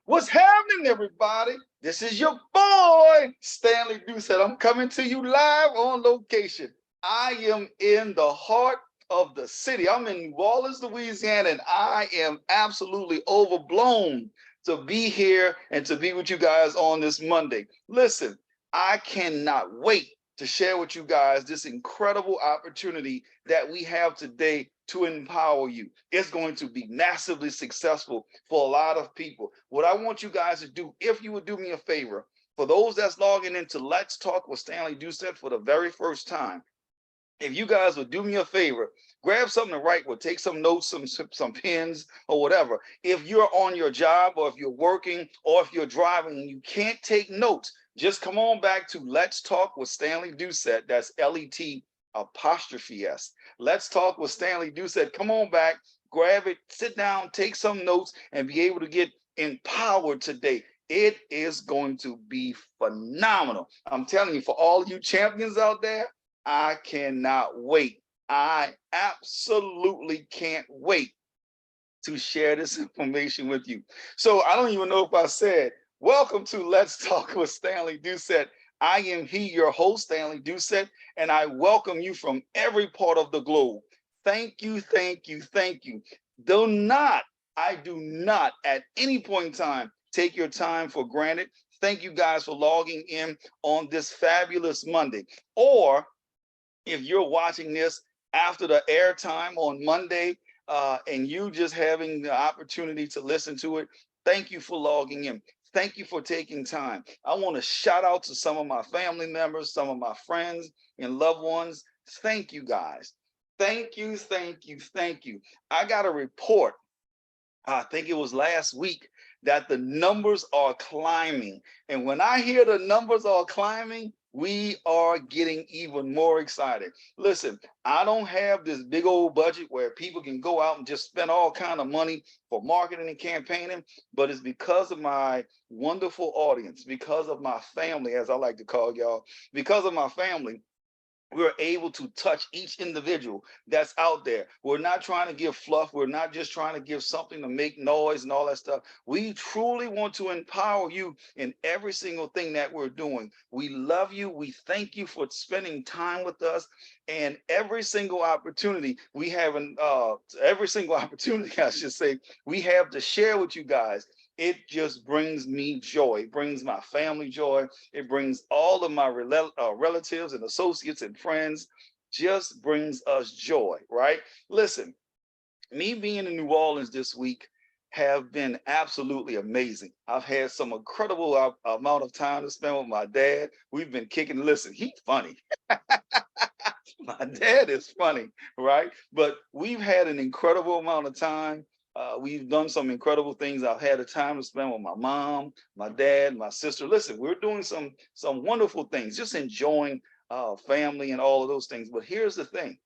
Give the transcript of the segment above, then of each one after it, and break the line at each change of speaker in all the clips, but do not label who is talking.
What's happening, everybody? This is your boy, Stanley Doucette. I'm coming to you live on location. I am in the heart of the city. I'm in New Orleans, Louisiana, and I am absolutely overblown to be here and to be with you guys on this Monday. Listen, I cannot wait to share with you guys this incredible opportunity that we have today to empower you. It's going to be massively successful for a lot of people. What I want you guys to do, if you would do me a favor, for those that's logging into Let's Talk with Stanley Doucette for the very first time, if you guys would do me a favor, grab something to write with, take some notes, some pens or whatever. If you're on your job or if you're working or if you're driving and you can't take notes, just come on back to Let's Talk with Stanley Doucette. That's L-E-T apostrophe S. Let's Talk with Stanley Doucette. Come on back, grab it, sit down, take some notes, and be able to get empowered today. It is going to be phenomenal. I'm telling you, for all you champions out there, I cannot wait. I absolutely can't wait to share this information with you. So I don't even know if I said, welcome to Let's Talk with Stanley Doucette. I am your host, Stanley Doucette, and I welcome you from every part of the globe. Thank you, thank you, thank you. I do not at any point in time take your time for granted. Thank you guys for logging in on this fabulous Monday. Or if you're watching this after the airtime on Monday and you just having the opportunity to listen to it, thank you for logging in. Thank you for taking time. I want to shout out to some of my family members, some of my friends and loved ones. Thank you guys. Thank you, thank you, thank you. I got a report, I think it was last week, that the numbers are climbing. And when I hear the numbers are climbing, we are getting even more excited. Listen, I don't have this big old budget where people can go out and just spend all kind of money for marketing and campaigning, but it's because of my wonderful audience, because of my family, as I like to call y'all, because of my family, we're able to touch each individual that's out there. We're not trying to give fluff. We're not just trying to give something to make noise and all that stuff. We truly want to empower you in every single thing that we're doing. We love you. We thank you for spending time with us. And every single opportunity we have, every single opportunity, I should say, we have to share with you guys, it just brings me joy. It brings my family joy. It brings all of my relatives and associates and friends, just brings us joy, right? Listen, me being in New Orleans this week have been absolutely amazing. I've had some incredible amount of time to spend with my dad. We've been kicking. Listen, he's funny. My dad is funny, right? But we've had an incredible amount of time. We've done some incredible things. I've had a time to spend with my mom, my dad, my sister. Listen, we're doing some wonderful things, just enjoying family and all of those things. But here's the thing: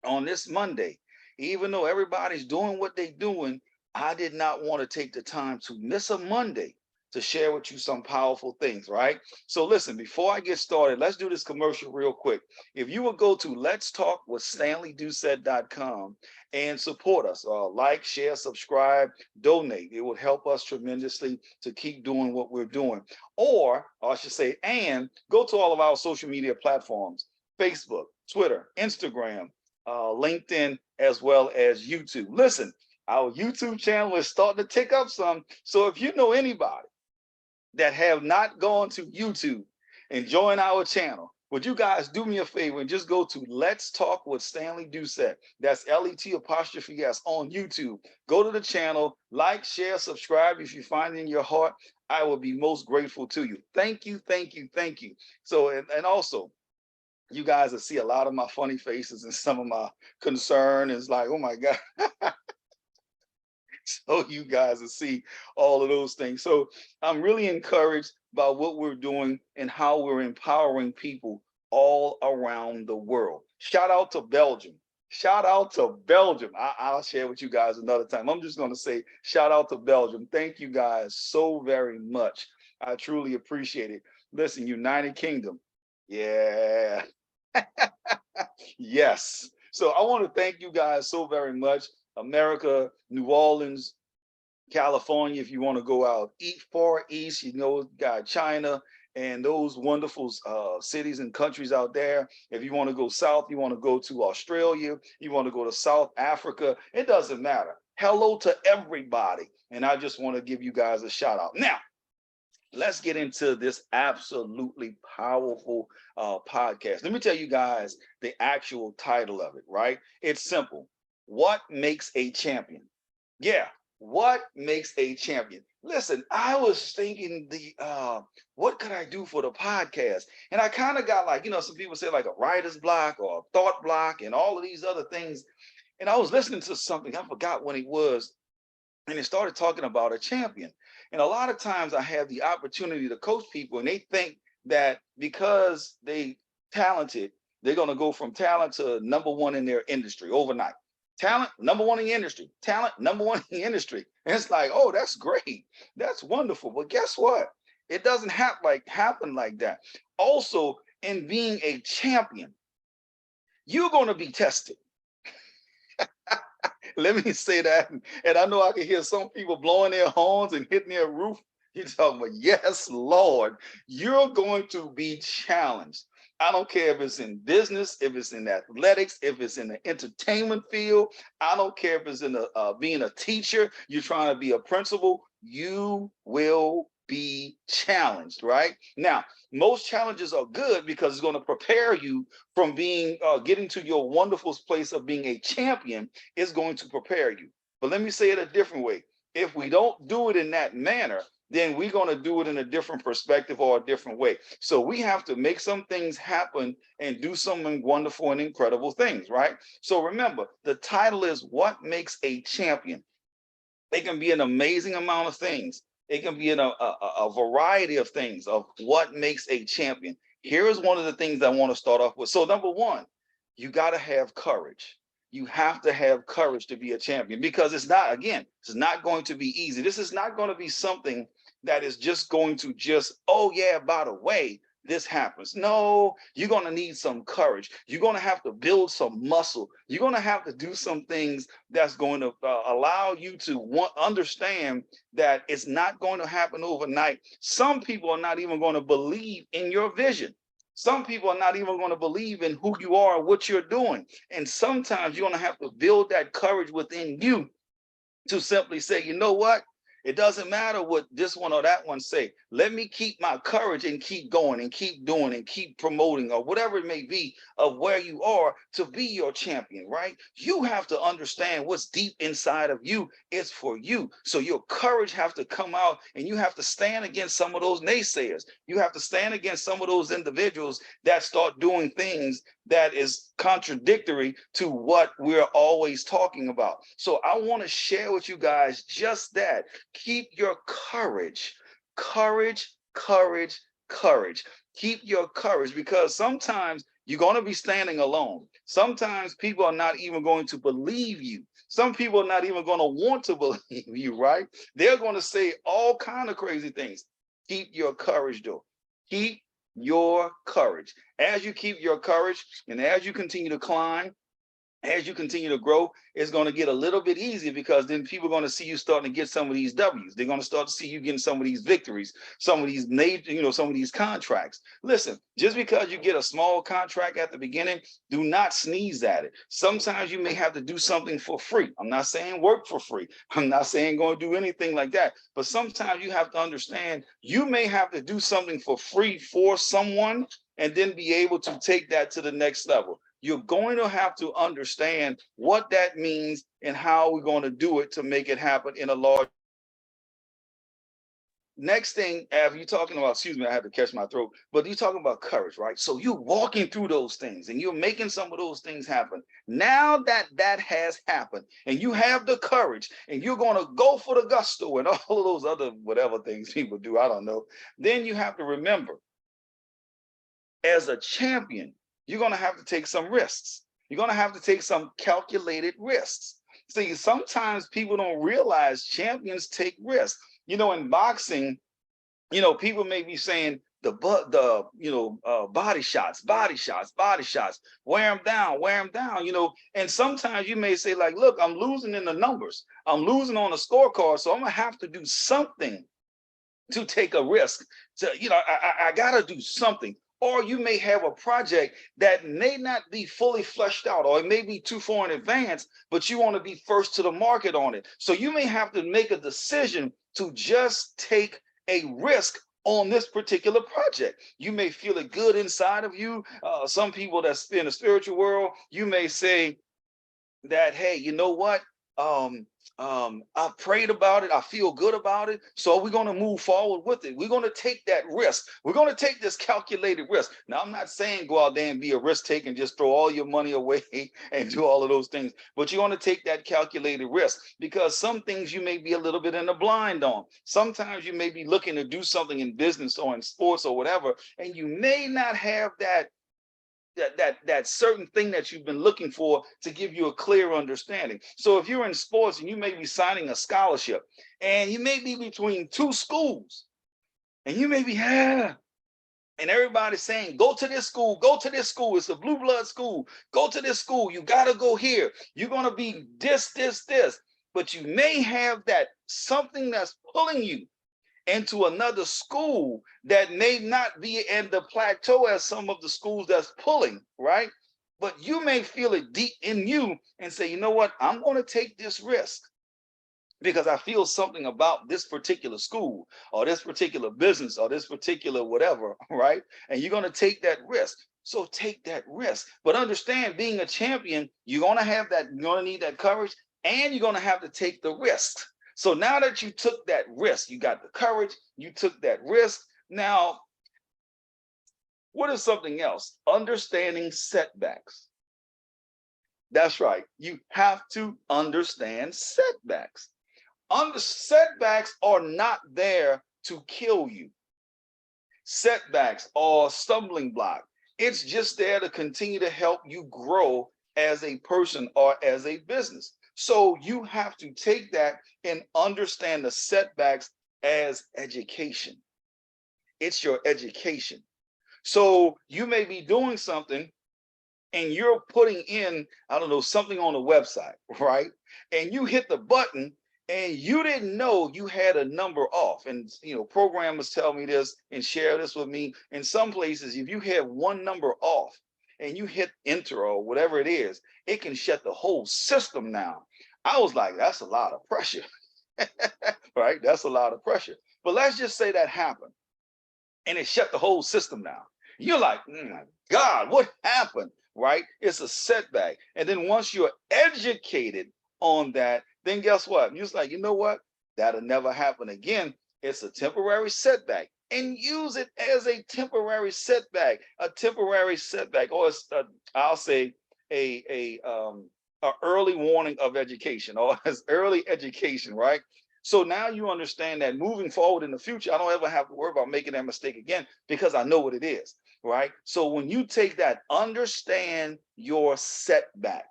on this Monday, even though everybody's doing what they're doing, I did not want to take the time to miss a Monday to share with you some powerful things, right? So listen, before I get started, let's do this commercial real quick. If you would go to Let's Talk with StanleyDoucette.com and support us, like, share, subscribe, donate. It would help us tremendously to keep doing what we're doing. Or I should say, and go to all of our social media platforms: Facebook, Twitter, Instagram, LinkedIn, as well as YouTube. Listen, our YouTube channel is starting to tick up some. So if you know anybody that have not gone to YouTube and join our channel, would you guys do me a favor and just go to Let's Talk with Stanley Doucette? That's L-E-T apostrophe S on YouTube. Go to the channel, like, share, subscribe if you find it in your heart. I will be most grateful to you. Thank you, thank you, thank you. So, and also, you guys will see a lot of my funny faces and some of my concern is like, oh my God. So you guys will see all of those things. So I'm really encouraged by what we're doing and how we're empowering people all around the world. Shout out to Belgium. Shout out to Belgium. I'll share with you guys another time. I'm just going to say shout out to Belgium. Thank you guys so very much. I truly appreciate it. Listen, United Kingdom. Yeah. Yes. So I want to thank you guys so very much. America, New Orleans, California, if you want to go out far east, you know, got China and those wonderful cities and countries out there. If you want to go south, you want to go to Australia, you want to go to South Africa, it doesn't matter. Hello to everybody. And I just want to give you guys a shout out. Now, let's get into this absolutely powerful podcast. Let me tell you guys the actual title of it, right? It's simple. What makes a champion? Yeah, what makes a champion? Listen, I was thinking what could I do for the podcast? And I kind of got like, you know, some people say like a writer's block or a thought block and all of these other things. And I was listening to something, I forgot when it was, and it started talking about a champion. And a lot of times I have the opportunity to coach people and they think that because they talented, they're going to go from talent to number one in their industry overnight. Talent, number one in the industry. Talent, number one in the industry. And it's like, oh, that's great. That's wonderful. But guess what? It doesn't happen like that. Also, in being a champion, you're going to be tested. Let me say that. And I know I can hear some people blowing their horns and hitting their roof. You're talking about, yes, Lord, you're going to be challenged. I don't care if it's in business, if it's in athletics, if it's in the entertainment field. I don't care if it's in being a teacher, you're trying to be a principal, you will be challenged, right? Now, most challenges are good because it's going to prepare you from being getting to your wonderful place of being a champion. Is going to prepare you. But let me say it a different way. If we don't do it in that manner, then we're going to do it in a different perspective or a different way. So we have to make some things happen and do some wonderful and incredible things, right? So remember, the title is What Makes a Champion? It can be an amazing amount of things. It can be in a variety of things of what makes a champion. Here is one of the things I want to start off with. So number one, you got to have courage. You have to have courage to be a champion because it's not, again, it's not going to be easy. This is not going to be something that is just going to just, oh yeah, by the way, this happens. No, you're going to need some courage. You're going to have to build some muscle. You're going to have to do some things that's going to allow you to understand that it's not going to happen overnight. Some people are not even going to believe in your vision. Some people are not even going to believe in who you are, what you're doing. And sometimes you're going to have to build that courage within you to simply say, you know what? It doesn't matter what this one or that one say. Let me keep my courage and keep going and keep doing and keep promoting or whatever it may be of where you are to be your champion, right? You have to understand what's deep inside of you is for you. So your courage have to come out and you have to stand against some of those naysayers. You have to stand against some of those individuals that start doing things that is contradictory to what we're always talking about. So I want to share with you guys just that. Keep your courage, courage, courage, courage. Keep your courage because sometimes you're going to be standing alone. Sometimes people are not even going to believe you. Some people are not even going to want to believe you, right? They're going to say all kind of crazy things. Keep your courage, though. Keep your courage. As you keep your courage and as you continue to climb, as you continue to grow, it's going to get a little bit easier because then people are going to see you starting to get some of these W's. They're going to start to see you getting some of these victories, some of these major, some of these contracts. Listen, just because you get a small contract at the beginning, do not sneeze at it. Sometimes you may have to do something for free. I'm not saying work for free. I'm not saying go and do anything like that. But sometimes you have to understand you may have to do something for free for someone and then be able to take that to the next level. You're going to have to understand what that means and how we're going to do it to make it happen in a large. Next thing, Av, you're talking about, excuse me, I had to catch my throat, but you're talking about courage, right? So you're walking through those things and you're making some of those things happen. Now that that has happened and you have the courage and you're going to go for the gusto and all of those other whatever things people do, I don't know. Then you have to remember, as a champion, you're going to have to take some risks. You're going to have to take some calculated risks. See, sometimes people don't realize champions take risks. In boxing, people may be saying, body shots, body shots, body shots, wear them down, and sometimes you may say like, look, I'm losing in the numbers, I'm losing on the scorecard, so I'm gonna have to do something to take a risk. To, I gotta do something. Or you may have a project that may not be fully fleshed out, or it may be too far in advance, but you want to be first to the market on it. So you may have to make a decision to just take a risk on this particular project. You may feel it good inside of you. Some people that's in the spiritual world, you may say that, hey, you know what? Um, I prayed about it. I feel good about it. So we're going to move forward with it. We're going to take that risk. We're going to take this calculated risk. Now, I'm not saying go out there and be a risk taker and just throw all your money away and do all of those things, but you want to take that calculated risk, because some things you may be a little bit in the blind on. Sometimes you may be looking to do something in business or in sports or whatever, and you may not have that certain thing that you've been looking for to give you a clear understanding. So if you're in sports and you may be signing a scholarship and you may be between two schools and you may be, and everybody's saying, go to this school, go to this school. It's a blue blood school. Go to this school. You got to go here. You're going to be this. But you may have that something that's pulling you into another school that may not be in the plateau as some of the schools that's pulling, right? But you may feel it deep in you and say, you know what, I'm going to take this risk because I feel something about this particular school or this particular business or this particular whatever, right? And you're going to take that risk. So take that risk. But understand, being a champion, you're going to have that, you're going to need that courage, and you're going to have to take the risk. So now that you took that risk, you got the courage, you took that risk. Now, what is something else? Understanding setbacks. That's right. You have to understand setbacks. Setbacks are not there to kill you. Setbacks are stumbling block. It's just there to continue to help you grow as a person or as a business. So you have to take that and understand the setbacks as education. It's your education. So you may be doing something and you're putting in, I don't know, something on the website, right? And you hit the button and you didn't know you had a number off. And, programmers tell me this and share this with me. In some places, if you have one number off and you hit enter or whatever it is, it can shut the whole system down. I was like, that's a lot of pressure, right? That's a lot of pressure. But let's just say that happened and it shut the whole system down. You're like, my God, what happened, right? It's a setback. And then once you're educated on that, then guess what? You're just like, you know what? That'll never happen again. It's a temporary setback. And use it as a temporary setback, or I'll say a early warning of education, or as early education, right? So now you understand that moving forward in the future, I don't ever have to worry about making that mistake again because I know what it is, right? So when you take that, understand your setback.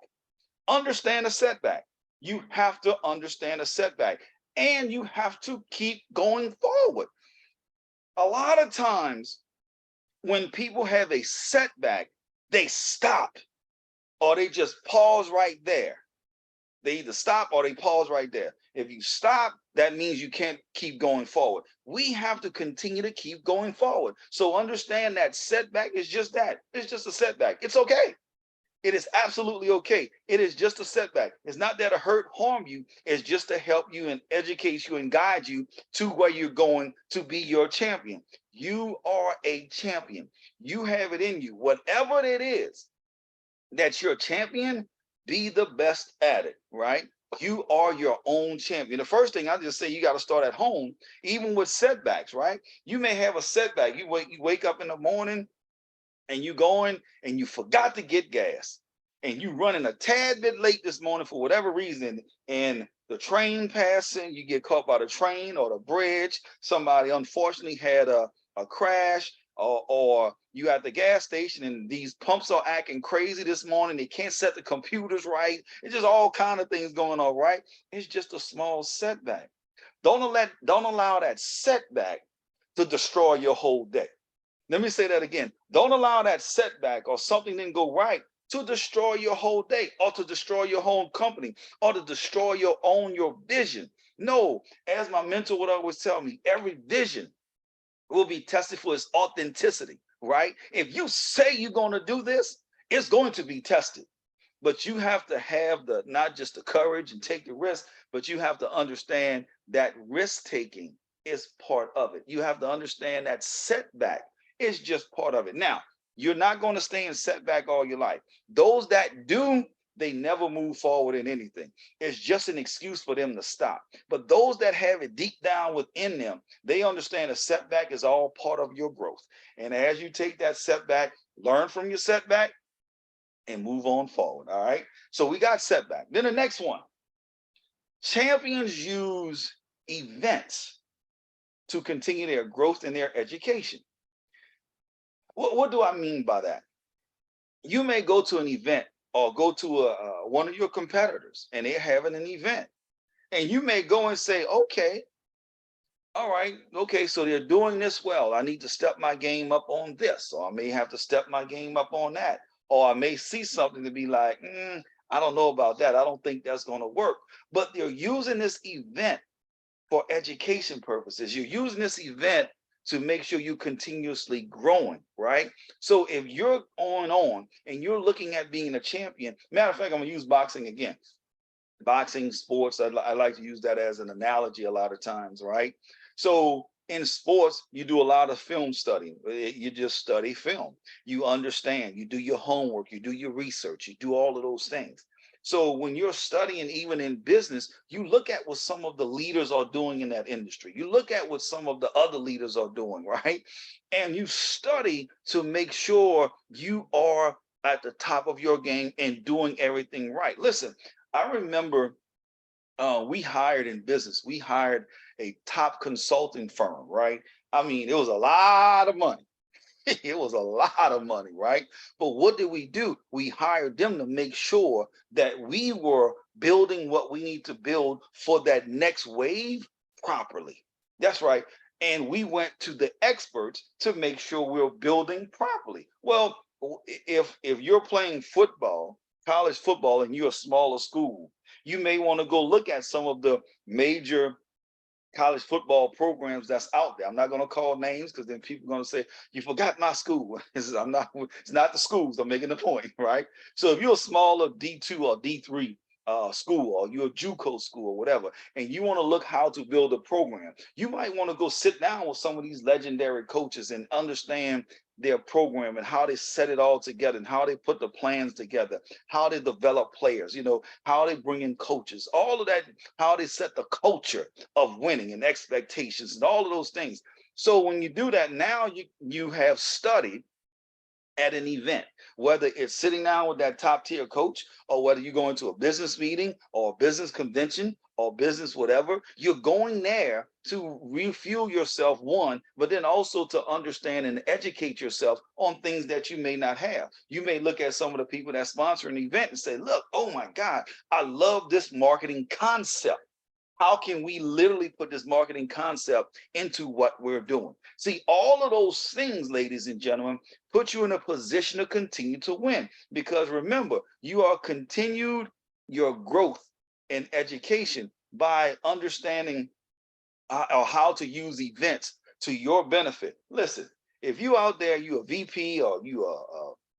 Understand a setback. You have to understand a setback, and you have to keep going forward. A lot of times when people have a setback, they stop or they just pause right there. They either stop or they pause right there. If you stop, that means you can't keep going forward. We have to continue to keep going forward. So understand that setback is just that. It's just a setback. It's okay. It is absolutely okay. It is just a setback. It's not there to hurt, harm you. It's just to help you and educate you and guide you to where you're going to be your champion. You are a champion. You have it in you. Whatever it is that you're a champion, be the best at it, right? You are your own champion. The first thing I just say, you got to start at home, even with setbacks, right? You may have a setback. You wake up in the morning and you going and you forgot to get gas and you running a tad bit late this morning for whatever reason, and the train passing, you get caught by the train or the bridge, somebody unfortunately had a crash, or you at the gas station and these pumps are acting crazy this morning, they can't set the computers right, it's just all kind of things going on, right? It's just a small setback. Don't allow that setback to destroy your whole day. Let me say that again. Don't allow that setback or something didn't go right to destroy your whole day or to destroy your whole company or to destroy your vision. No, as my mentor would always tell me, every vision will be tested for its authenticity, right? If you say you're going to do this, it's going to be tested. But you have to have the not just the courage and take the risk, but you have to understand that risk taking is part of it. You have to understand that setback is just part of it. Now, you're not going to stay in setback all your life. Those that do, they never move forward in anything. It's just an excuse for them to stop. But those that have it deep down within them, they understand a setback is all part of your growth. And as you take that setback, learn from your setback and move on forward. All right. So we got setback. Then the next one, champions use events to continue their growth in their education. What do I mean by that? You may go to an event or go to one of your competitors and they're having an event, and you may go and say, okay, all right, okay, so they're doing this well. I need to step my game up on this, or I may have to step my game up on that. Or I may see something to be like, I don't know about that. I don't think that's going to work. But they're using this event for education purposes. You're using this event to make sure you continuously growing, right? So if you're on and you're looking at being a champion, matter of fact, I'm gonna use boxing again. Boxing, sports, I like to use that as an analogy a lot of times, right? So in sports, you do a lot of film studying. You just study film. You understand, you do your homework, you do your research, you do all of those things. So when you're studying, even in business, you look at what some of the leaders are doing in that industry. You look at what some of the other leaders are doing, right? And you study to make sure you are at the top of your game and doing everything right. Listen, I remember we hired in business, we hired a top consulting firm, right? I mean, it was a lot of money. It was a lot of money, right? But what did we do? We hired them to make sure that we were building what we need to build for that next wave properly. That's right. And we went to the experts to make sure we're building properly. Well, if you're playing football, college football, and you're a smaller school, you may want to go look at some of the major college football programs that's out there. I'm not going to call names because then people are going to say, you forgot my school. It's not the schools. I'm making the point, right? So if you're a smaller D2 or D3 school, or you're a JUCO school or whatever, and you want to look how to build a program, you might want to go sit down with some of these legendary coaches and understand their program and how they set it all together and how they put the plans together, how they develop players, how they bring in coaches, all of that, how they set the culture of winning and expectations and all of those things. So when you do that, now you have studied at an event, whether it's sitting down with that top tier coach, or whether you're going to a business meeting or a business convention or business whatever, you're going there to refuel yourself, one, but then also to understand and educate yourself on things that you may not have. You may look at some of the people that sponsor an event and say, look, oh my God, I love this marketing concept. How can we literally put this marketing concept into what we're doing? See, all of those things, ladies and gentlemen, put you in a position to continue to win. Because remember, you are continued your growth in education by understanding or how to use events to your benefit. Listen, if you out there, you a VP or you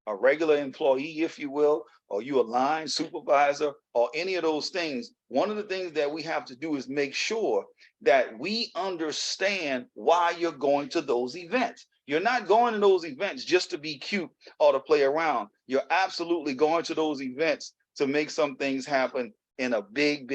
a regular employee, if you will, or you a line supervisor or any of those things, one of the things that we have to do is make sure that we understand why you're going to those events. You're not going to those events just to be cute or to play around. You're absolutely going to those events to make some things happen in a big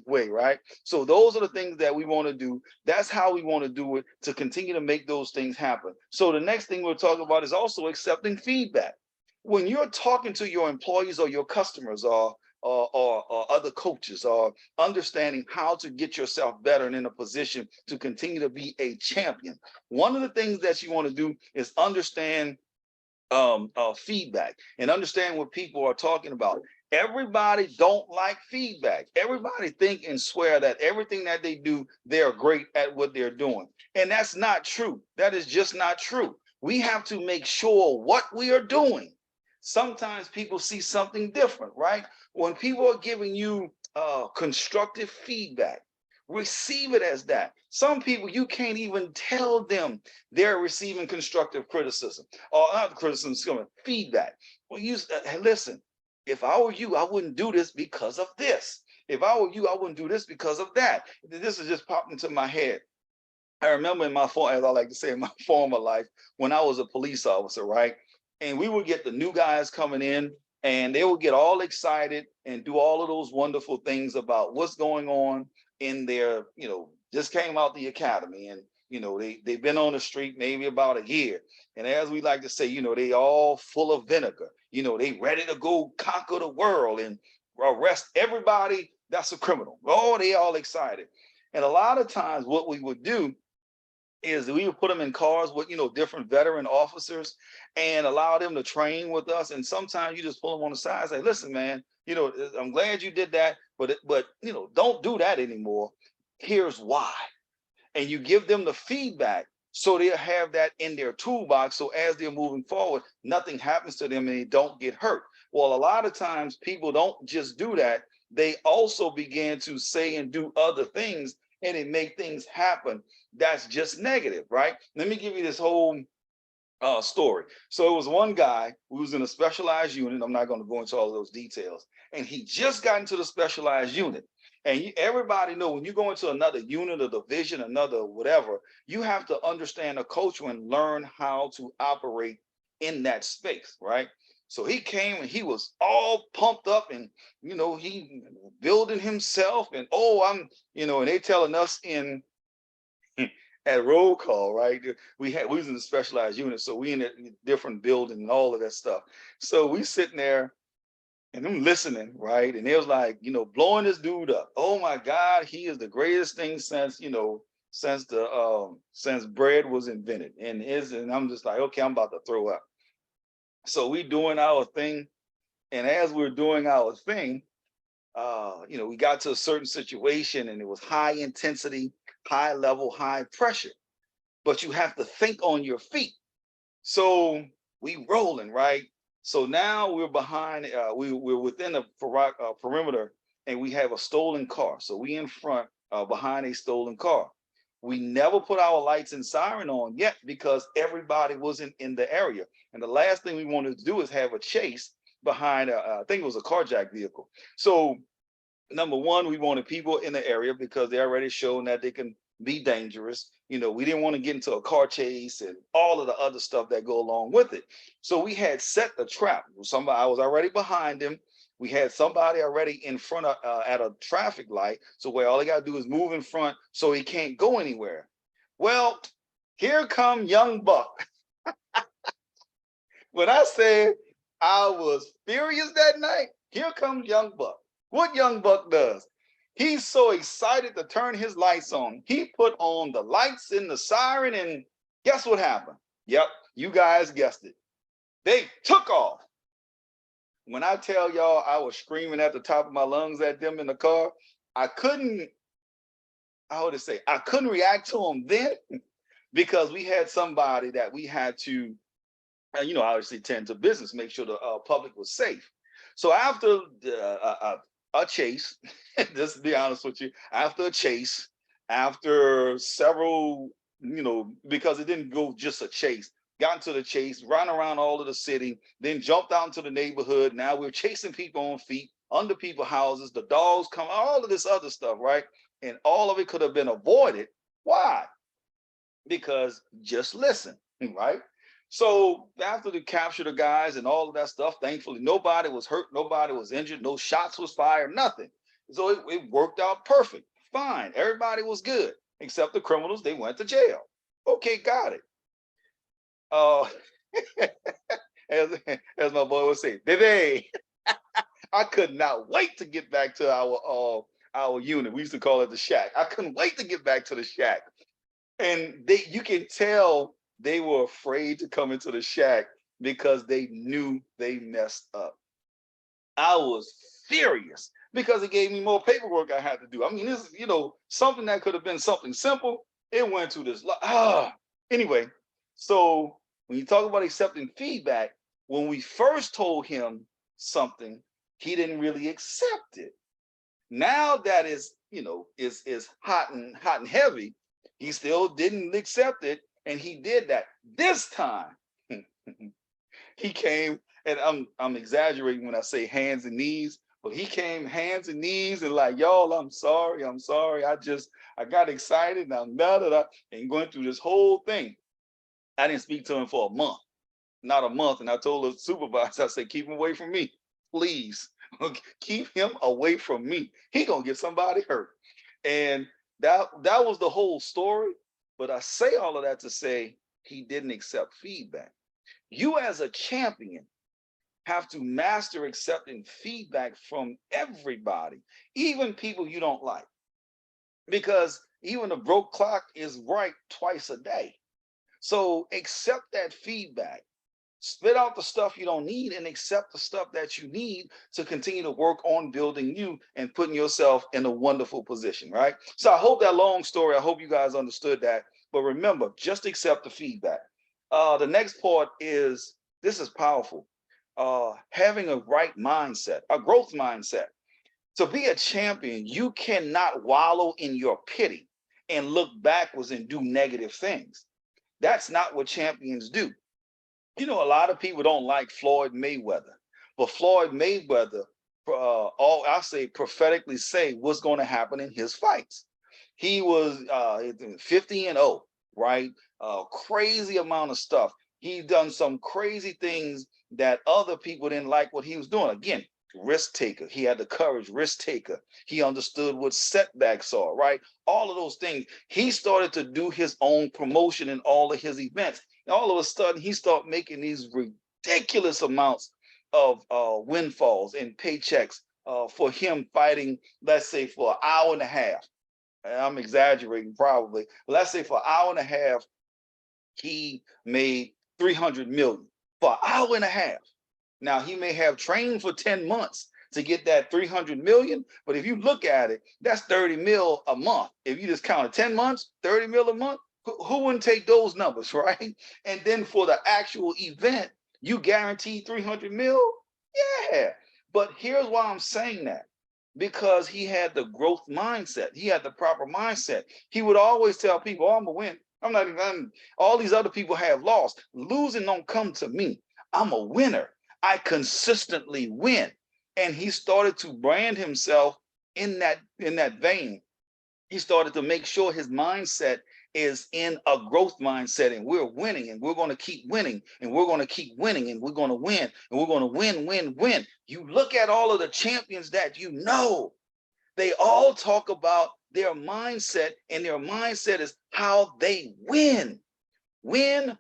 way, right? So those are the things that we want to do. That's how we want to do it, to continue to make those things happen. So the next thing we'll talk about is also accepting feedback. When you're talking to your employees or your customers or other coaches, or understanding how to get yourself better and in a position to continue to be a champion, one of the things that you want to do is understand feedback and understand what people are talking about. Everybody don't like feedback. Everybody think and swear that everything that they do, they're great at what they're doing. And that's not true. That is just not true. We have to make sure what we are doing. Sometimes people see something different, right? When people are giving you constructive feedback, receive it as that. Some people, you can't even tell them they're receiving constructive criticism or not criticism, feedback. Well, listen, if I were you, I wouldn't do this because of this. If I were you, I wouldn't do this because of that. This has just popped into my head. I remember in my former, as I like to say, in my former life, when I was a police officer, right? And we would get the new guys coming in and they would get all excited and do all of those wonderful things about what's going on in their, just came out the academy and, they've been on the street maybe about a year. And as we like to say, they all full of vinegar, they ready to go conquer the world and arrest everybody that's a criminal. Oh, they all excited. And a lot of times what we would do is we would put them in cars with different veteran officers and allow them to train with us. And sometimes you just pull them on the side and say, listen, man, I'm glad you did that, but don't do that anymore. Here's why. And you give them the feedback so they'll have that in their toolbox. So as they're moving forward, nothing happens to them and they don't get hurt. Well, a lot of times people don't just do that. They also begin to say and do other things and it make things happen that's just negative, right? Let me give you this whole story. So it was one guy who was in a specialized unit. I'm not going to go into all of those details. And he just got into the specialized unit. And everybody know when you go into another unit or division, another whatever, you have to understand the culture and learn how to operate in that space, right? So he came and he was all pumped up and, he building himself and, and they telling us in at roll call, right? We was in the specialized unit, so we in a different building and all of that stuff. So we sitting there and I'm listening, right? And it was like, blowing this dude up. Oh my God, he is the greatest thing since, since bread was invented. And I'm just like, okay, I'm about to throw up. So we doing our thing. And as we're doing our thing, we got to a certain situation and it was high intensity, high level, high pressure, but you have to think on your feet. So we rolling, right? So now we're behind, we're within a perimeter and we have a stolen car. So we in front, behind a stolen car. We never put our lights and siren on yet because everybody wasn't in the area. And the last thing we wanted to do is have a chase behind, I think it was a carjack vehicle. So number one, we wanted people in the area because they already shown that they can be dangerous. We didn't want to get into a car chase and all of the other stuff that go along with it. So we had set the trap. I was already behind him. We had somebody already in front of at a traffic light. So where all they got to do is move in front so he can't go anywhere. Well, here come young Buck. When I said I was furious that night, here comes young Buck. What young Buck does? He's so excited to turn his lights on. He put on the lights in the siren and guess what happened? Yep, you guys guessed it. They took off. When I tell y'all I was screaming at the top of my lungs at them in the car, I couldn't react to them then because we had somebody that we had to, obviously tend to business, make sure the public was safe. So after a chase, just to be honest with you, after a chase, after several, because it didn't go just a chase, got into the chase, ran around all of the city, then jumped out into the neighborhood. Now we're chasing people on feet, under people's houses, the dogs come, all of this other stuff, right? And all of it could have been avoided. Why? Because just listen, right? So after they captured the guys and all of that stuff, thankfully nobody was hurt, nobody was injured, no shots was fired, nothing. So it worked out perfect, fine. Everybody was good, except the criminals. They went to jail. Okay, got it. As my boy would say, baby, I could not wait to get back to our unit. We used to call it the shack. I couldn't wait to get back to the shack. And you can tell they were afraid to come into the shack because they knew they messed up. I was furious because it gave me more paperwork I had to do. I mean, this is, something that could have been something simple. It went to this. Anyway, so when you talk about accepting feedback, when we first told him something, he didn't really accept it. Now that is hot and heavy, he still didn't accept it, and he did that. This time, he came, and I'm exaggerating when I say hands and knees, but he came hands and knees and like, y'all, I'm sorry. I got excited and I'm and going through this whole thing. I didn't speak to him for a month, not a month. And I told the supervisor, I said, keep him away from me, please. Keep him away from me. He gonna get somebody hurt. And that was the whole story. But I say all of that to say he didn't accept feedback. You as a champion have to master accepting feedback from everybody, even people you don't like, because even a broke clock is right twice a day. So accept that feedback. Spit out the stuff you don't need and accept the stuff that you need to continue to work on building you and putting yourself in a wonderful position, right? So I hope that long story, I hope you guys understood that. But remember, just accept the feedback. The next part is, this is powerful. Having a right mindset, a growth mindset. To be a champion, you cannot wallow in your pity and look backwards and do negative things. That's not what champions do. A lot of people don't like Floyd Mayweather, but Floyd Mayweather, I'll say prophetically say what's going to happen in his fights. He was 50-0, right? Crazy amount of stuff. He done some crazy things that other people didn't like what he was doing. Again, risk taker. He had the courage, risk taker. He understood what setbacks are, right? All of those things. He started to do his own promotion in all of his events. And all of a sudden, he started making these ridiculous amounts of windfalls and paychecks for him fighting, let's say, for an hour and a half. I'm exaggerating probably. But let's say for an hour and a half, he made 300 million for an hour and a half. Now, he may have trained for 10 months to get that 300 million, but if you look at it, that's 30 mil a month. If you just count it 10 months, 30 mil a month, who wouldn't take those numbers, right? And then for the actual event, you guarantee 300 mil? Yeah. But here's why I'm saying that. Because he had the growth mindset. He had the proper mindset. He would always tell people, oh, I'm gonna win. I'm not even, all these other people have lost. Losing don't come to me. I'm a winner. I consistently win. And he started to brand himself in that vein. He started to make sure his mindset is in a growth mindset, and we're winning, and we're going to keep winning, and we're going to keep winning, and we're going to win, and we're going to win. You look at all of the champions that they all talk about their mindset, and their mindset is how they win. Win.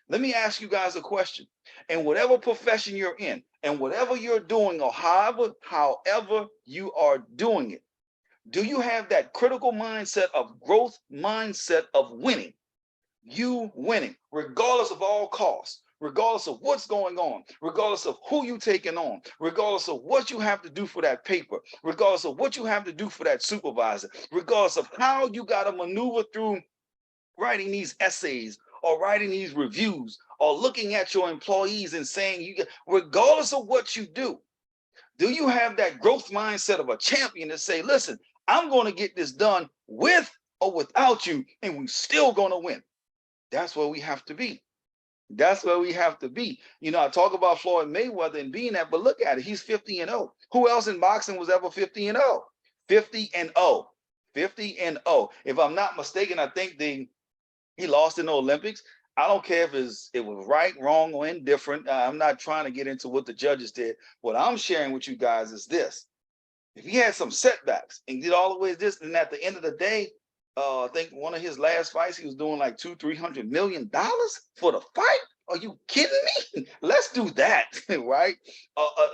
Let me ask you guys a question. In whatever profession you're in, and whatever you're doing, or however you are doing it, do you have that critical mindset of growth, mindset of winning? You winning, regardless of all costs, regardless of what's going on, regardless of who you taking on, regardless of what you have to do for that paper, regardless of what you have to do for that supervisor, regardless of how you got to maneuver through writing these essays or writing these reviews or looking at your employees and saying, regardless of what you do you have that growth mindset of a champion to say, listen, I'm going to get this done with or without you, and we're still going to win? That's where we have to be. That's where we have to be. I talk about Floyd Mayweather and being that, but look at it. He's 50-0. Who else in boxing was ever 50-0? 50-0. 50-0. If I'm not mistaken, I think he lost in the Olympics. I don't care if it was right, wrong, or indifferent. I'm not trying to get into what the judges did. What I'm sharing with you guys is this. If he had some setbacks and did all the way this, and at the end of the day, I think one of his last fights, he was doing like $200-300 million for the fight. Are you kidding me? Let's do that, right?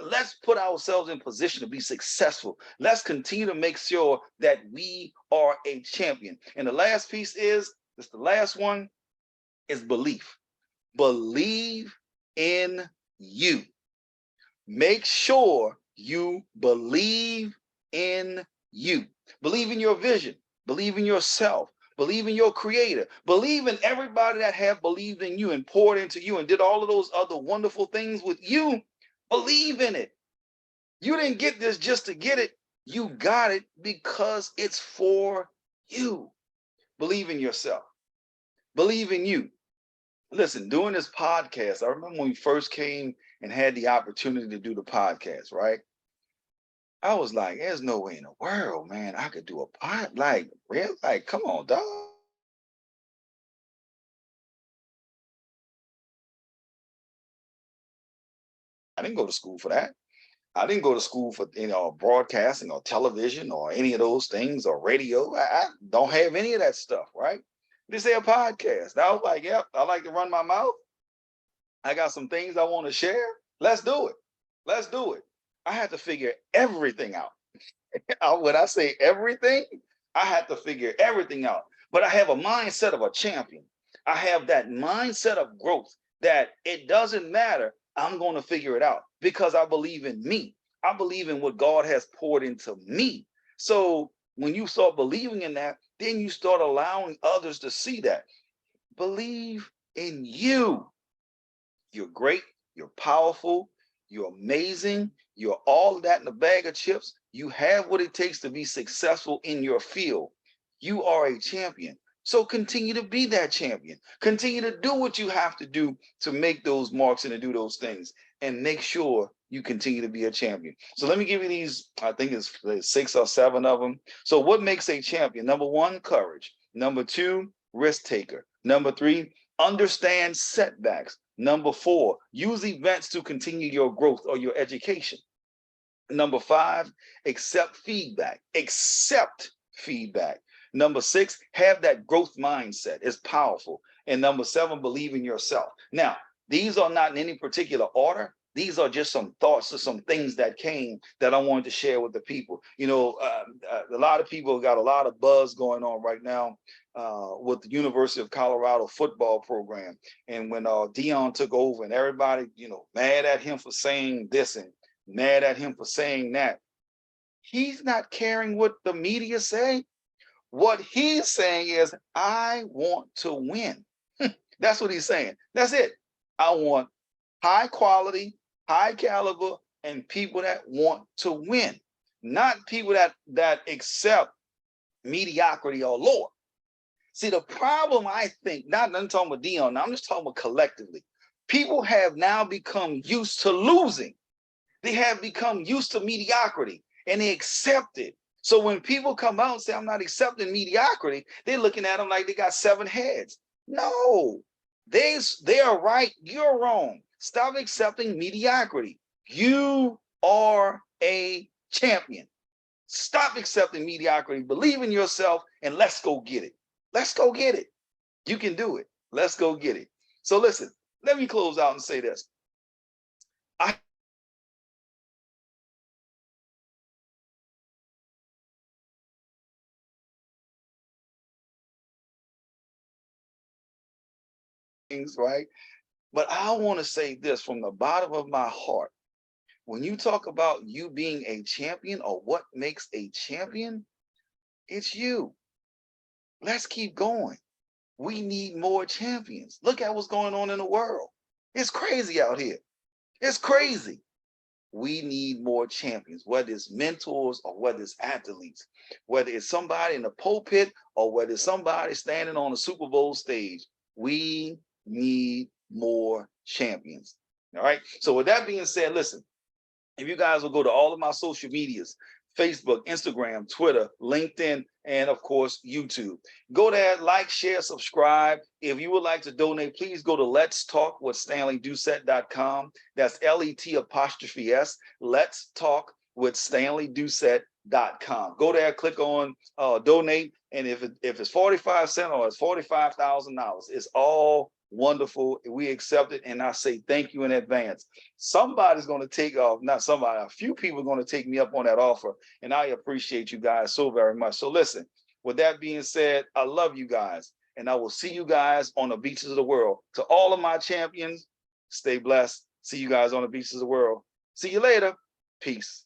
Let's put ourselves in position to be successful. Let's continue to make sure that we are a champion. And the last piece is, it's the last one, is belief. Believe in you. Make sure you believe in you. Believe in your vision. Believe in yourself. Believe in your creator. Believe in everybody that have believed in you and poured into you and did all of those other wonderful things with you. Believe in it. You didn't get this just to get it. You got it because it's for you. Believe in yourself. Believe in you. Listen, doing this podcast, I remember when we first came and had the opportunity to do the podcast, right? I was like, there's no way in the world, man, I could do a pod. Like, real? Like, come on, dog. I didn't go to school for that. I didn't go to school for broadcasting or television or any of those things or radio. I don't have any of that stuff, right? This is a podcast. I was like, yep, I like to run my mouth. I got some things I want to share. Let's do it. Let's do it. I had to figure everything out. When I say everything, I had to figure everything out. But I have a mindset of a champion. I have that mindset of growth that it doesn't matter. I'm going to figure it out because I believe in me. I believe in what God has poured into me. So when you start believing in that, then you start allowing others to see that. Believe in you. You're great. You're powerful. You're amazing. You're all of that in a bag of chips. You have what it takes to be successful in your field. You are a champion. So continue to be that champion. Continue to do what you have to do to make those marks and to do those things. And make sure you continue to be a champion. So let me give you these, I think it's 6 or 7 of them. So what makes a champion? Number 1, courage. Number 2, risk taker. Number 3, understand setbacks. Number 4, use events to continue your growth or your education. Number 5, accept feedback. Accept feedback. Number 6, have that growth mindset. It's powerful. And number 7, believe in yourself. Now, these are not in any particular order. These are just some thoughts or some things that came that I wanted to share with the people. A lot of people got a lot of buzz going on right now with the University of Colorado football program. And when Deion took over and everybody, mad at him for saying this and mad at him for saying that, he's not caring what the media say. What he's saying is, I want to win. That's what he's saying. That's it. I want high quality, high caliber, and people that want to win, not people that accept mediocrity or lower. See, the problem, I think, I'm talking about Deion, now I'm just talking about collectively. People have now become used to losing. They have become used to mediocrity and they accept it. So when people come out and say, I'm not accepting mediocrity, they're looking at them like they got 7 heads. No, they are right, you're wrong. Stop accepting mediocrity. You are a champion. Stop accepting mediocrity. Believe in yourself and let's go get it. Let's go get it. You can do it. Let's go get it. So listen, let me close out and say this. Right? But I want to say this from the bottom of my heart. When you talk about you being a champion or what makes a champion, it's you. Let's keep going. We need more champions. Look at what's going on in the world. It's crazy out here. It's crazy. We need more champions, whether it's mentors or whether it's athletes, whether it's somebody in the pulpit or whether it's somebody standing on the Super Bowl stage. We need more champions. All right. So with that being said, listen, if you guys will go to all of my social medias, Facebook, Instagram, Twitter, LinkedIn, and of course, YouTube. Go there, like, share, subscribe. If you would like to donate, please go to Let's Talk with StanleyDoucette.com. That's LET''S. Let's Talk with StanleyDoucette.com. Go there, click on donate. And if it's 45 cents or it's $45,000, it's all wonderful. We accept it. And I say thank you in advance. Somebody's going to take off, not somebody, a few people are going to take me up on that offer. And I appreciate you guys so very much. So listen, with that being said, I love you guys. And I will see you guys on the beaches of the world. To all of my champions, stay blessed. See you guys on the beaches of the world. See you later. Peace.